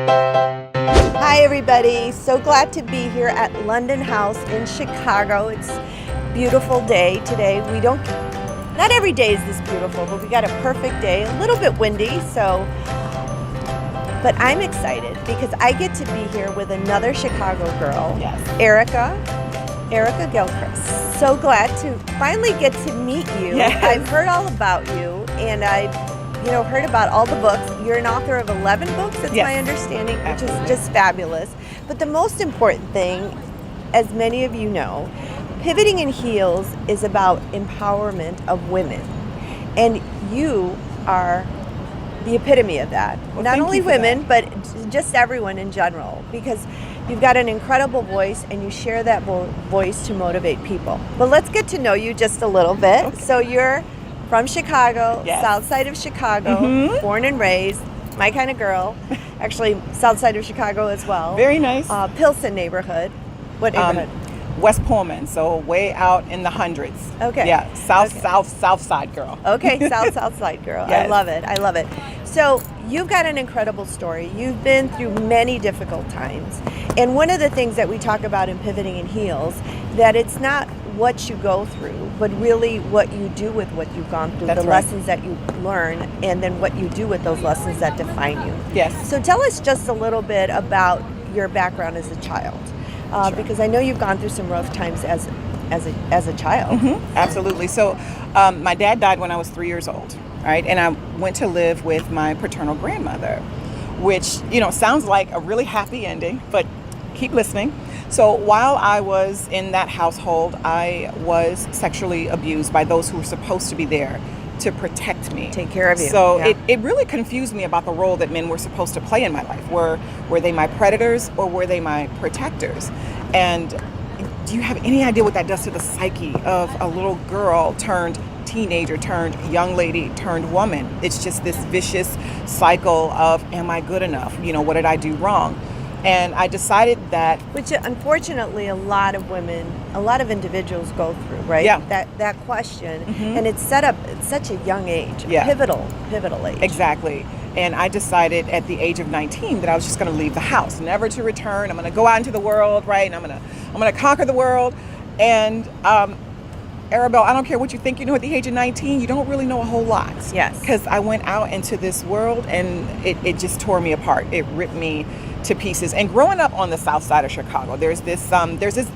Hi everybody, so glad to be here at London House in Chicago. It's a beautiful day today. Not every day is this beautiful, but we got a perfect day. A little bit windy, but I'm excited because I get to be here with another Chicago girl, Yes. Erika Gilchrist. So glad to finally get to meet you. Yes. I've heard all about you, and I've heard about all the books. You're an author of 11 books, that's Yes. my understanding, which Absolutely. is just fabulous. But the most important thing, as many of you know, Pivoting in Heels is about empowerment of women. And you are the epitome of that. Well, Not thank only you for women, but just everyone in general, because you've got an incredible voice and you share that voice to motivate people. But let's get to know you just a little bit. Okay. So you're from Chicago, Yes. south side of Chicago, Mhm. born and raised, my kind of girl. Actually, south side of Chicago as well. Very nice. Pilsen neighborhood. What neighborhood? West Pullman, so way out in the hundreds. Okay. Yeah, south side girl. Okay, south side girl. I Yes. love it. I love it. So you've got an incredible story. You've been through many difficult times. And one of the things that we talk about in Pivoting in Heels, that it's not what you go through, but really what you do with what you've gone through, That's the right. lessons that you learn, and then what you do with those lessons that define you. Yes. So tell us just a little bit about your background as a child, Sure. because I know you've gone through some rough times as a child. Absolutely. So my dad died when I was 3 years old, right? And I went to live with my paternal grandmother, which, sounds like a really happy ending, but keep listening. So while I was in that household, I was sexually abused by those who were supposed to be there to protect me. Take care of you. So Yeah. it really confused me about the role that men were supposed to play in my life. Were they my predators or were they my protectors? And do you have any idea what that does to the psyche of a little girl turned teenager, turned young lady, turned woman? It's just this vicious cycle of, am I good enough? What did I do wrong? And I decided that, Which unfortunately a lot of individuals go through, right? Yeah. That question. And it's set up at such a young age, Yeah. pivotal age. exactly. And I decided at the age of 19 that I was just going to leave the house, never to return. I'm going to go out into the world, right? And I'm going to conquer the world. And Arabelle, I don't care what you think you know at the age of 19, you don't really know a whole lot. Yes. Because I went out into this world and it just tore me apart. It ripped me to pieces. And growing up on the south side of Chicago, there's this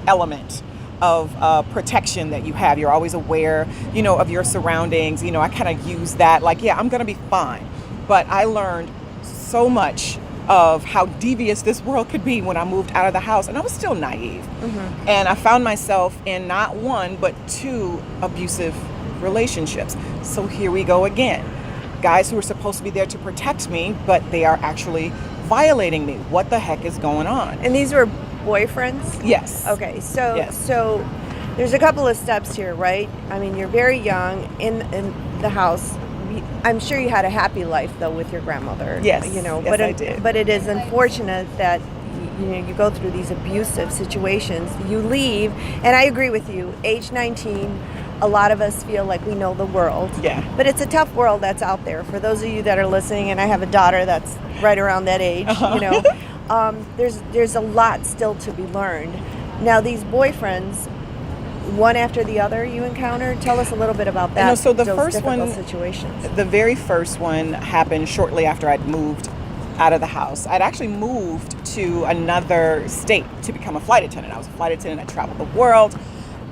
element of protection that you have. You're always aware, of your surroundings. I kind of use that like, yeah, I'm going to be fine. But I learned so much of how devious this world could be when I moved out of the house, and I was still naive. And I found myself in not one, but two abusive relationships. So here we go again. Guys who are supposed to be there to protect me, but they are actually violating me. What the heck is going on? And these were boyfriends? Yes. Okay, so Yes. so there's a couple of steps here, right? I mean, you're very young in the house. I'm sure you had a happy life though with your grandmother. Yes. But I did. But it is unfortunate that you go through these abusive situations. You leave, and I agree with you. Age 19, a lot of us feel like we know the world. Yeah. But it's a tough world that's out there. For those of you that are listening, and I have a daughter that's right around that age, there's a lot still to be learned. Now, these boyfriends, one after the other you encountered, tell us a little bit about that. So the those first difficult one, situations. the very first one happened shortly after I'd moved out of the house. I'd actually moved to another state to become a flight attendant. I was a flight attendant. I traveled the world.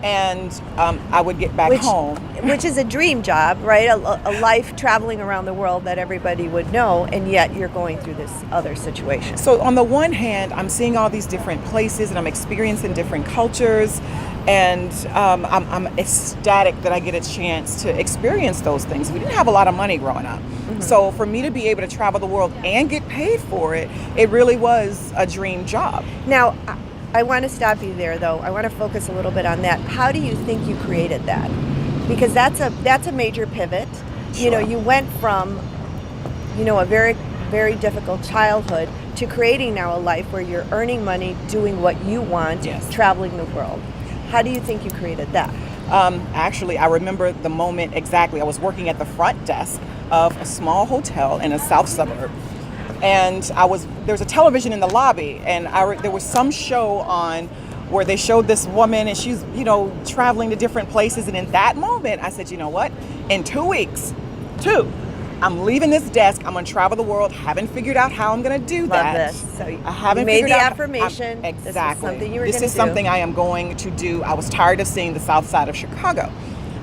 And I would get back home. Which is a dream job, right? A life traveling around the world that everybody would know, and yet you're going through this other situation. So on the one hand, I'm seeing all these different places and I'm experiencing different cultures, and I'm ecstatic that I get a chance to experience those things. We didn't have a lot of money growing up. So for me to be able to travel the world and get paid for it, it really was a dream job. Now, I want to stop you there, though. I want to focus a little bit on that. How do you think you created that? Because that's a major pivot. Sure. You went from, a very, very difficult childhood to creating now a life where you're earning money, doing what you want, Yes. traveling the world. How do you think you created that? Actually, I remember the moment exactly. I was working at the front desk of a small hotel in a south suburb. And there was a television in the lobby, and there was some show on where they showed this woman, and she's, traveling to different places. And in that moment, I said, you know what? In 2 weeks, I'm leaving this desk. I'm going to travel the world. Haven't figured out how I'm going to do that. Love this. So I haven't made figured the out affirmation. Exactly. This is something you were This gonna is do. something I am going to do. I was tired of seeing the South Side of Chicago.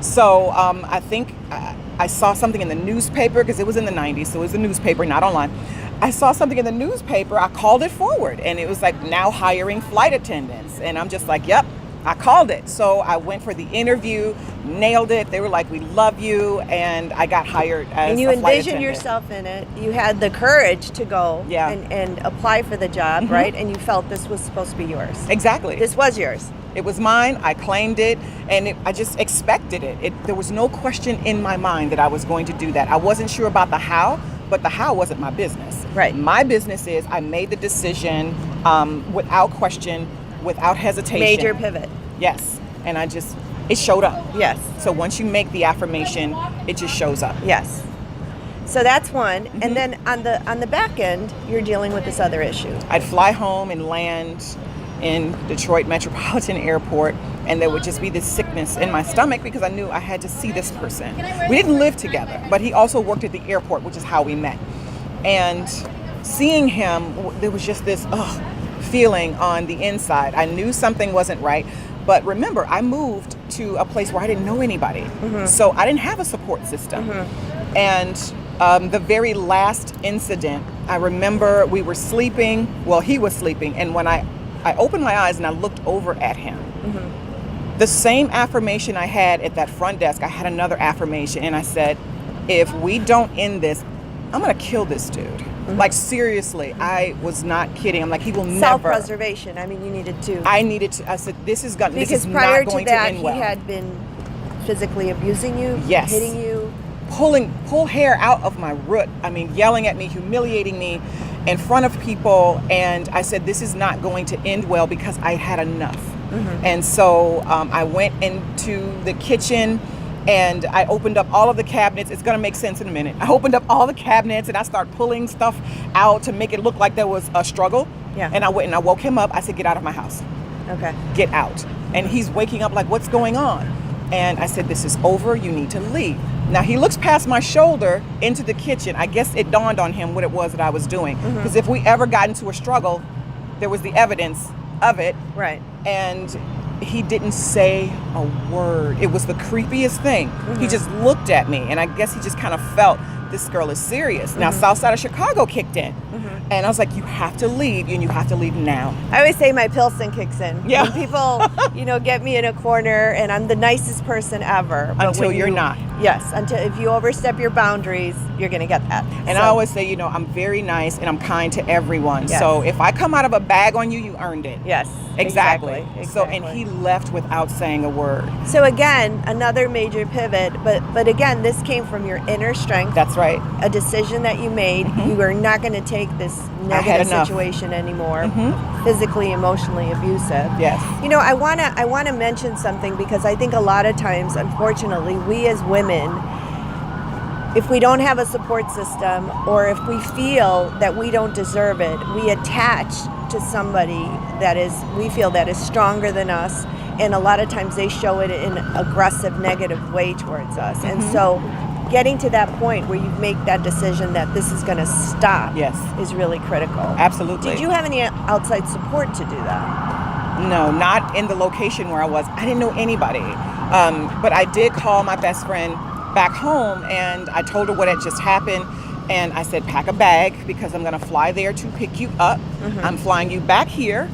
So I think I saw something in the newspaper, because it was in the 90s, so it was the newspaper, not online. I saw something in the newspaper. I called it forward, and it was like, now hiring flight attendants. And I'm just like, yep, I called it. So I went for the interview, nailed it. They were like, we love you. And I got hired as and you a flight envisioned attendant. yourself in it. You had the courage to go Yeah. and apply for the job, right? And you felt this was supposed to be yours. Exactly. This was yours. It was mine. I claimed it, and I just expected it. There was no question in my mind that I was going to do that. I wasn't sure about the how, but the how wasn't my business. Right. My business is I made the decision without question, without hesitation. Major pivot. Yes. And it showed up. Yes. So once you make the affirmation, it just shows up. Yes. So that's one. And then on the back end, you're dealing with this other issue. I'd fly home and land in Detroit Metropolitan Airport, and there would just be this sickness in my stomach because I knew I had to see this person. We didn't live together, but he also worked at the airport, which is how we met. And seeing him, there was just this feeling on the inside. I knew something wasn't right, but remember, I moved to a place where I didn't know anybody, so I didn't have a support system. And the very last incident, I remember we were sleeping, well, he was sleeping, and when I opened my eyes and I looked over at him, the same affirmation I had at that front desk, I had another affirmation, and I said, if we don't end this, I'm going to kill this dude. Like, seriously, I was not kidding. I'm like, he will never. Self-preservation. I mean, you needed to. I said, this is not because prior going to that, to end well. he had been physically abusing you, Yes. hitting you. Pull hair out of my root. I mean, yelling at me, humiliating me in front of people. And I said, this is not going to end well because I had enough. And so I went into the kitchen and I opened up all of the cabinets. It's going to make sense in a minute. I opened up all the cabinets and I started pulling stuff out to make it look like there was a struggle. Yeah. And I went and I woke him up. I said, get out of my house. Okay. Get out. And he's waking up like, what's going on? And I said, this is over. You need to leave. Now, he looks past my shoulder into the kitchen. I guess it dawned on him what it was that I was doing. Because if we ever got into a struggle, there was the evidence of it. Right. And he didn't say a word. It was the creepiest thing. He just looked at me, and I guess he just kind of felt this girl is serious. Now, South Side of Chicago kicked in. And I was like, you have to leave, and you have to leave now. I always say my Pilsen kicks in. Yeah. When people, get me in a corner and I'm the nicest person ever. But Until when you're not. Yes. Until if you overstep your boundaries, you're going to get that. And I always say, I'm very nice and I'm kind to everyone. Yes. So if I come out of a bag on you, you earned it. Yes. Exactly. So, and exactly. he left without saying a word. So again, another major pivot, but again, this came from your inner strength. That's right. A decision that you made. You are not going to take this negative enough. situation anymore. Physically, emotionally abusive. Yes. I want to mention something because I think a lot of times, unfortunately, we as women, if we don't have a support system or if we feel that we don't deserve it, we attach to somebody we feel that is stronger than us, and a lot of times they show it in an aggressive, negative way towards us. And so getting to that point where you make that decision that this is going to stop is really critical. Absolutely. Did you have any outside support to do that? No, not in the location where I was. I didn't know anybody. But I did call my best friend back home, and I told her what had just happened. And I said, pack a bag because I'm going to fly there to pick you up. I'm flying you back here,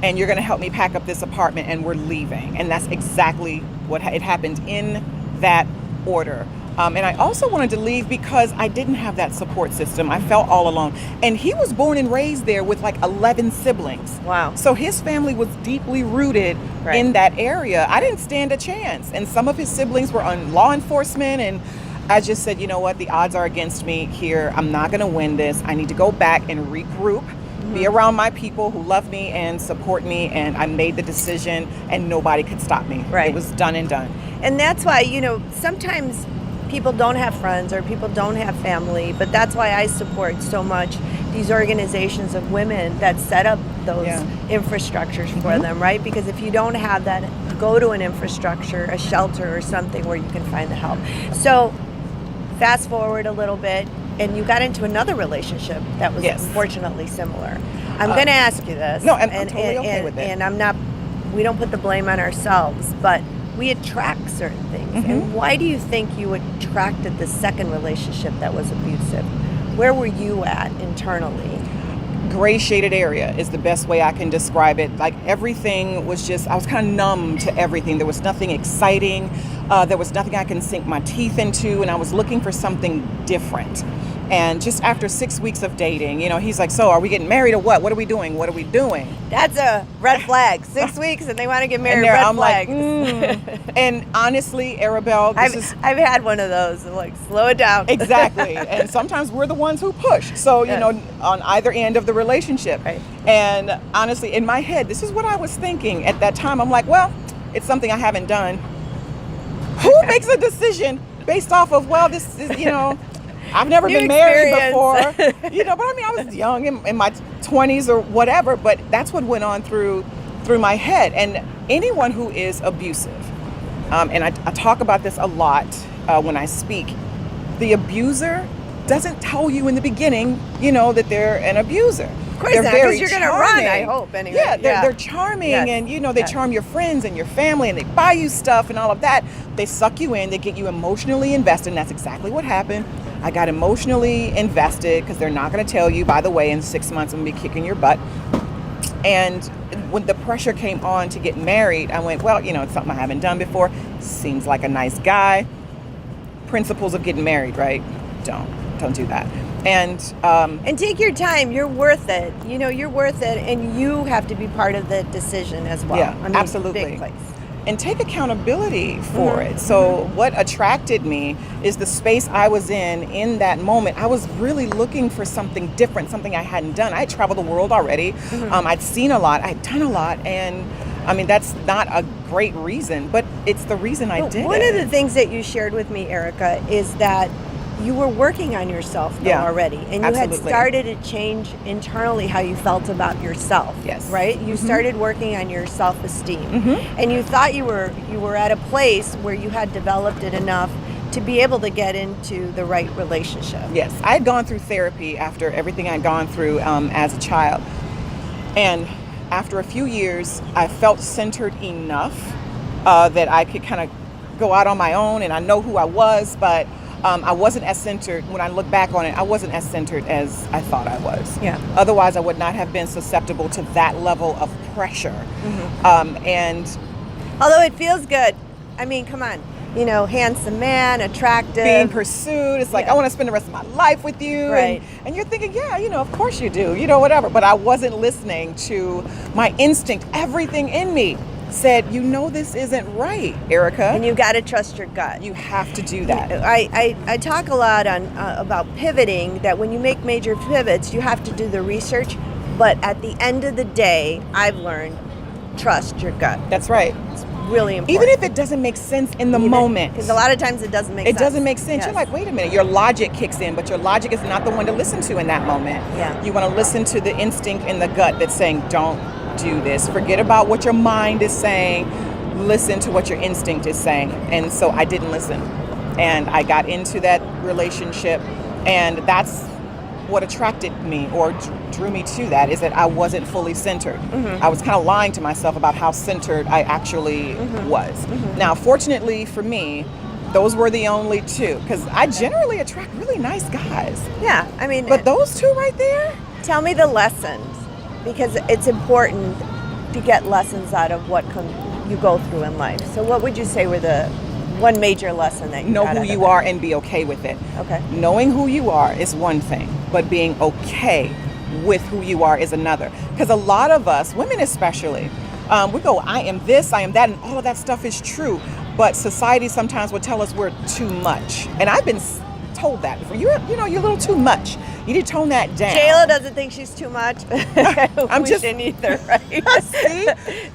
and you're going to help me pack up this apartment, and we're leaving. And that's exactly what it happened in that order. And I also wanted to leave because I didn't have that support system. I felt all alone. And he was born and raised there with like 11 siblings. Wow. So his family was deeply rooted in that area. I didn't stand a chance. And some of his siblings were on law enforcement, and I just said, you know what, the odds are against me here. I'm not going to win this. I need to go back and regroup, be around my people who love me and support me. And I made the decision, and nobody could stop me. Right. It was done and done. And that's why, sometimes people don't have friends or people don't have family, but that's why I support so much these organizations of women that set up those infrastructures for them, right? Because if you don't have that, go to an infrastructure, a shelter or something where you can find the help. So fast forward a little bit, and you got into another relationship that was unfortunately similar. I'm going to ask you this. No, I'm totally okay with it. And we don't put the blame on ourselves, but we attract certain things. And why do you think you attracted the second relationship that was abusive? Where were you at internally? Gray shaded area is the best way I can describe it. Like everything was just, I was kind of numb to everything. There was nothing exciting. There was nothing I can sink my teeth into, and I was looking for something different. And just after 6 weeks of dating, he's like, so are we getting married or what? What are we doing? What are we doing? That's a red flag. 6 weeks and they want to get married, red flag. And honestly, Arabelle, I've had one of those. I'm like, slow it down. Exactly. And sometimes we're the ones who push. So, on either end of the relationship. Right. And honestly, in my head, this is what I was thinking at that time. I'm like, well, it's something I haven't done. Who makes a decision based off of, well, this is, I've never been married before, but I was young in my 20s or whatever, but that's what went on through my head. And anyone who is abusive, and I talk about this a lot when I speak, the abuser doesn't tell you in the beginning, that they're an abuser. Of course not, because you're going to run, I hope, anyway. Yeah, they're charming, and, they charm your friends and your family, and they buy you stuff and all of that. They suck you in, they get you emotionally invested, and that's exactly what happened. I got emotionally invested because they're not going to tell you, by the way, in 6 months I'm going to be kicking your butt. And when the pressure came on to get married, I went, well, it's something I haven't done before. Seems like a nice guy. Principles of getting married, right? Don't do that. And take your time. You're worth it. You're worth it, and you have to be part of the decision as well. Yeah, absolutely. Big place. And take accountability for it. So what attracted me is the space I was in that moment. I was really looking for something different, something I hadn't done. I had traveled the world already. I'd seen a lot. I'd done a lot. And that's not a great reason, but it's the reason I did One of the things that you shared with me, Erika, is that you were working on yourself already, and you had started to change internally how you felt about yourself. Yes. Right? You started working on your self-esteem, and you thought you were at a place where you had developed it enough to be able to get into the right relationship. Yes, I had gone through therapy after everything I'd gone through as a child, and after a few years, I felt centered enough that I could kind of go out on my own, and I know who I was, but I wasn't as centered. When I look back on it, I wasn't as centered as I thought I was. Yeah. Otherwise, I would not have been susceptible to that level of pressure. And although it feels good, come on, handsome man, attractive, being pursued. It's like I want to spend the rest of my life with you. Right. And you're thinking, of course you do. Whatever. But I wasn't listening to my instinct. Everything in me said, this isn't right, Erika. And you got to trust your gut. You have to do that. I talk a lot about pivoting, that when you make major pivots, you have to do the research. But at the end of the day, I've learned, trust your gut. That's right. It's really important. Even if it doesn't make sense in the moment. Because a lot of times it doesn't make sense. It doesn't make sense. Yes. You're like, wait a minute. Your logic kicks in, but your logic is not the one to listen to in that moment. Yeah. You want to listen to the instinct in the gut that's saying, don't do this. Forget about what your mind is saying. Listen to what your instinct is saying. And so I didn't listen. And I got into that relationship, and that's what attracted me or drew me to that, is that I wasn't fully centered. I was kind of lying to myself about how centered I actually was. Now, fortunately for me, those were the only two, because I generally attract really nice guys. Yeah, But those two right there? Tell me the lessons, because it's important to get lessons out of what you go through in life. So what would you say were the one major lesson that you know got who out of you it? are and be okay with it. Okay. Knowing who you are is one thing, but being okay with who you are is another. Because a lot of us, women especially, we go, I am this, I am that, and all of that stuff is true. But society sometimes will tell us we're too much. And I've been told that before. You're a little too much. You need to tone that down. Jayla doesn't think she's too much. I'm we just shouldn't either, right? See,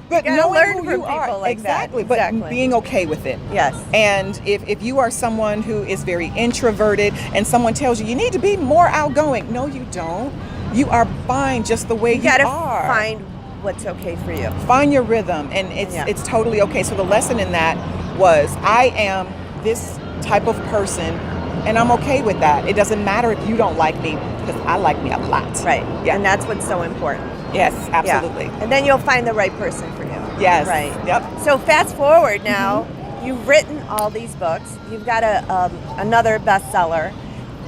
but you knowing learn who from you people are, like exactly. that. But Exactly. being okay with it. Yes. And if you are someone who is very introverted and someone tells you need to be more outgoing, no, you don't. You are fine just the way you gotta are. find what's okay for you. Find your rhythm, and it's totally okay. So the lesson in that was, I am this type of person, and I'm okay with that. It doesn't matter if you don't like me, because I like me a lot. Right. Yeah. And that's what's so important. Yes, absolutely. Yeah. And then you'll find the right person for you. Yes. Right. Yep. So fast forward now, you've written all these books. You've got another bestseller.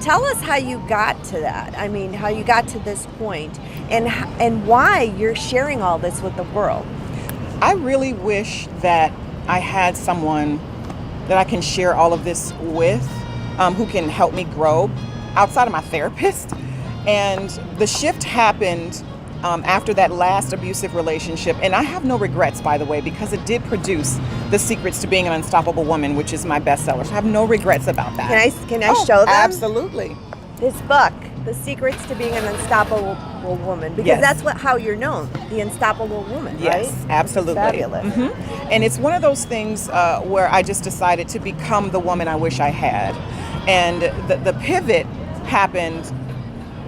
Tell us how you got to that. I mean, how you got to this point, and why you're sharing all this with the world. I really wish that I had someone that I can share all of this with, who can help me grow outside of my therapist. And the shift happened after that last abusive relationship. And I have no regrets, by the way, because it did produce The Secrets to Being an Unstoppable Woman, which is my bestseller. So I have no regrets about that. Can I show them? Absolutely. This book, The Secrets to Being an Unstoppable Woman, because Yes. that's how you're known, the unstoppable woman, Yes, right? absolutely. Fabulous. And it's one of those things where I just decided to become the woman I wish I had. And the pivot happened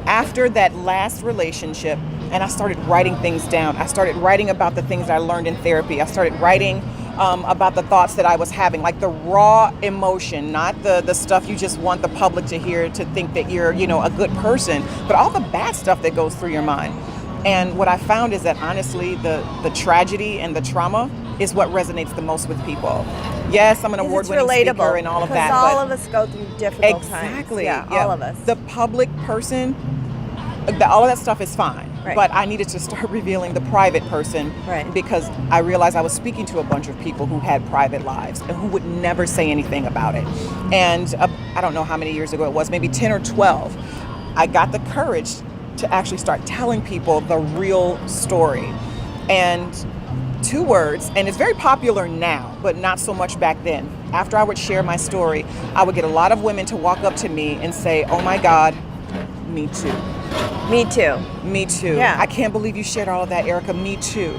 after that last relationship, and I started writing things down. I started writing about the things I learned in therapy. I started writing about the thoughts that I was having, like the raw emotion, not the stuff you just want the public to hear to think that you're, a good person, but all the bad stuff that goes through your mind. And what I found is that honestly, the tragedy and the trauma is what resonates the most with people. Yes, I'm an award-winning speaker and all of that. Because all but of us go through difficult exactly, times. Yeah, all of us. The public person, all of that stuff is fine. Right. But I needed to start revealing the private person, Right. because I realized I was speaking to a bunch of people who had private lives and who would never say anything about it. And I don't know how many years ago it was, maybe 10 or 12, I got the courage to actually start telling people the real story. And 2 words, and it's very popular now, but not so much back then. After I would share my story, I would get a lot of women to walk up to me and say, "Oh my God, me too. Me too. Me too. Yeah. I can't believe you shared all of that, Erika. Me too.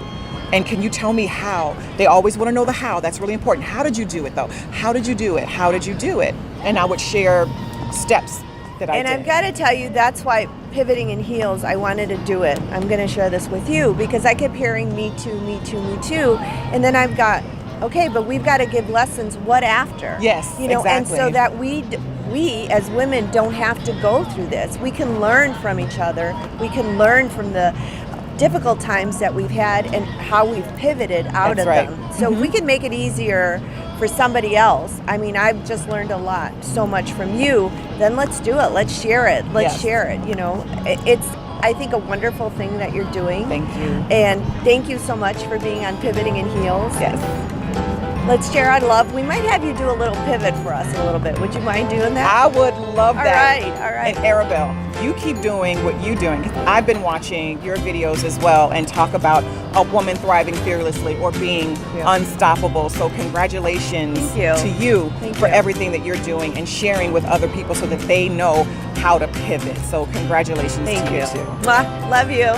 And can you tell me how?" They always want to know the how. That's really important. How did you do it, though? How did you do it? How did you do it? And I would share steps that I did. And I've got to tell you, that's why Pivoting in Heels, I wanted to do it. I'm going to share this with you, because I kept hearing me too, me too, me too. And then I've got, okay, but we've got to give lessons. What after? Yes, And exactly. so that we as women don't have to go through this. We can learn from each other. We can learn from the difficult times that we've had and how we've pivoted out That's of right. them. So we can make it easier for somebody else. I mean, I've just learned a lot, so much from you. Then let's do it. Let's share it. Let's Yes. share it. It's, I think, a wonderful thing that you're doing. Thank you. And thank you so much for being on Pivoting in Heels. Yes. Let's share our love. We might have you do a little pivot for us a little bit. Would you mind doing that? I would love All that. right, all right. And Arabelle, you keep doing what you're doing. 'Cause I've been watching your videos as well and talk about a woman thriving fearlessly or being unstoppable. So congratulations Thank you. to you Thank for you. everything that you're doing and sharing with other people so that they know how to pivot. So congratulations Thank to you. you too. Mwah. Love you.